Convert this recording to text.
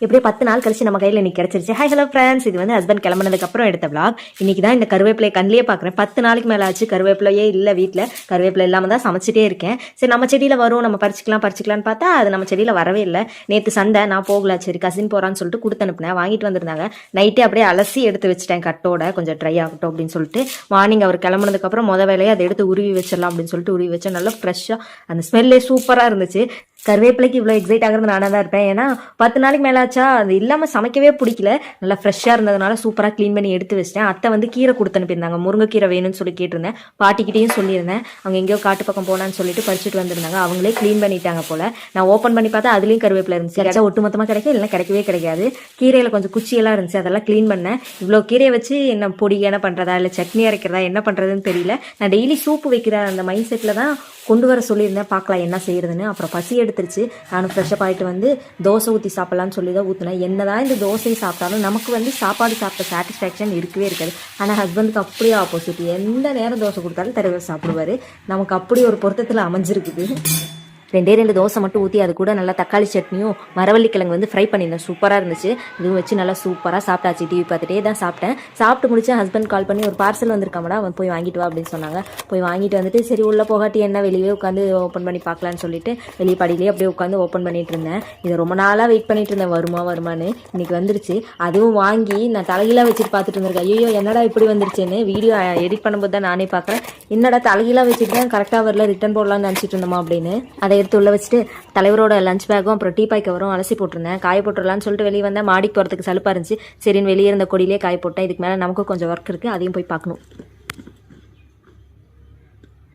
எப்படியே 10 நாள் கழிச்சு நம்ம கையில் இன்னைக்கு கிடைச்சிருச்சு. ஹை ஹலோ ஃப்ரெண்ட்ஸ், இது வந்து ஹஸ்பண்ட் கிளம்புனதுக்கு அப்புறம் எடுத்த vlog. இன்னைக்கு தான் இந்த கருவேப்பிலையை கண்ணிலே பார்க்குறேன். 10 நாளைக்கு மேலே ஆச்சு கருவேப்பிலையே இல்லை வீட்டில். கருவேப்பிலை இல்லாமல் தான் சமைச்சிட்டே இருக்கேன். சரி நம்ம செடியில் வரும், நம்ம பறிச்சிக்கலாம்னு பார்த்தா அது நம்ம செடியில் வரவே இல்லை. நேற்று சண்டை நான் போகல, சரி கசின் போகிறான்னு சொல்லிட்டு கொடுத்து அனுப்புனேன். வாங்கிட்டு வந்திருந்தாங்க. நைட்டே அப்படியே அலசி எடுத்து வச்சுட்டேன் கட்டோட, கொஞ்சம் ட்ரை ஆகட்டும் அப்படின்னு சொல்லிட்டு. மார்னிங் அவர் கிளம்புனதுக்கப்புறம் வேலையை அதை எடுத்து உருவி வச்சிடலாம் அப்படின்னு சொல்லிட்டு உருவி வச்சா நல்லா ஃப்ரெஷ்ஷாக அந்த ஸ்மெல்லே சூப்பராக இருந்துச்சு. கருவேப்பிலைக்கு இவ்வளோ எக்ஸைட் ஆகிறது நானாக தான் இருப்பேன். ஏன்னா 10 நாளைக்கு மேலே ஆச்சா, அது இல்லாமல் சமைக்கவே பிடிக்கல. நல்லா ஃப்ரெஷ்ஷாக இருந்ததுனால சூப்பராக க்ளீன் பண்ணி எடுத்து வச்சிட்டேன். அத்தை வந்து கீரை கொடுத்து அனுப்பியிருந்தாங்க, முருங்கைக்கீரை வேணும்னு சொல்லி கேட்டிருந்தேன். பாட்டிக்கிட்டையும் சொல்லியிருந்தேன். அவங்க எங்கேயோ காட்டு பக்கம் போனான்னு சொல்லிட்டு பறிச்சுட்டு வந்திருந்தாங்க. அவங்களே க்ளீன் பண்ணிட்டாங்க போல். நான் ஓப்பன் பண்ணி பார்த்தா அதுலேயும் கருவேப்பிலை இருந்துச்சு. கிடைச்சா ஒட்டு மொத்தமாக கிடைக்கும், இல்லைன்னா கிடைக்கவே கிடைக்காது. கீரையில் கொஞ்சம் குச்சியெல்லாம் இருந்துச்சு, அதெல்லாம் க்ளீன் பண்ணேன். இவ்வளோ கீரையை வச்சு என்ன பொடி என்ன பண்ணுறதா இல்லை சட்னி அரைக்கிறதா என்ன பண்ணுறதுன்னு தெரியல. நான் டெய்லி சூப்பு வைக்கிறேன் அந்த மைண்ட் செட்டில் தான் கொண்டு வர சொல்லியிருந்தேன். பார்க்கலாம் என்ன செய்யறதுன்னு. அப்புறம் பசி எடுத்துருச்சு. நானும் ஃப்ரெஷ்ஷப் ஆகிட்டு வந்து தோசை ஊற்றி சாப்பிட்லான்னு சொல்லி தான் ஊற்றினேன். என்ன தான் இந்த தோசை சாப்பிட்டாலும் நமக்கு வந்து சாப்பாடு சாப்பிட்ட சாட்டிஸ்ஃபேக்ஷன் இருக்கவே இருக்காது. ஆனால் ஹஸ்பண்டுக்கு அப்படியே ஆப்போசிட். எந்த நேரம் தோசை கொடுத்தாலும் தடவை சாப்பிடுவார். நமக்கு அப்படி ஒரு பொருத்தத்தில் அமைஞ்சிருக்குது. 2 தோசை மட்டும் ஊற்றி அது கூட நல்லா தக்காளி சட்னியும் மரவள்ளிக்கிழங்கு வந்து ஃப்ரை பண்ணியிருந்தேன். சூப்பராக இருந்துச்சு. இதுவும் வச்சு நல்லா சூப்பராக சாப்பிட்டாச்சு. டிவி பார்த்துட்டே தான் சாப்பிட்டேன். சாப்பிட்டு முடிச்சு ஹஸ்பண்ட் கால் பண்ணி ஒரு பார்சல் வந்திருக்காமடா, அவன் போய் வாங்கிட்டு வா அப்படின்னு சொன்னாங்க. போய் வாங்கிட்டு வந்துட்டு சரி உள்ளே போகாட்டி என்ன வெளியே உட்காந்து ஓப்பன் பண்ணி பார்க்கலான்னு சொல்லிட்டு வெளியே படியிலேயே அப்படியே உட்காந்து ஓப்பன் பண்ணிட்டு இருந்தேன். இதை ரொம்ப நாளாக வெயிட் பண்ணிட்டு இருந்தேன், வருமானு. இன்னைக்கு வந்துருச்சு. அதுவும் வாங்கி நான் தலைகீழாக வச்சுட்டு பார்த்துட்டு இருந்திருக்கேன். ஐயோ என்னடா இப்படி வந்துருச்சுன்னு வீடியோ எடிட் பண்ணும்போது தான் நானே பார்க்குறேன். என்னடா தலைகீழாக வச்சுட்டு தான் கரெக்டாக வரல, ரிட்டர்ன் போடலான்னு நினச்சிட்டு இருந்தோமா அப்படின்னு. அதை எடுத்து உள்ள வச்சுட்டு தலைவரோட லஞ்ச் பேக்கும் அப்புறம் டீ பாய் கவரும் அலசி போட்டிருந்தேன். காய போட்டுடலான்னு சொல்லிட்டு வெளியே வந்தேன். மாடிக்கு போகிறதுக்கு சலுப்பாக இருந்துச்சு. சரின்னு வெளியே இருந்த கொடியிலே காய போட்டேன். இதுக்கு மேலே நமக்கும் கொஞ்சம் ஒர்க் இருக்குது, அதையும் போய் பார்க்கணும்.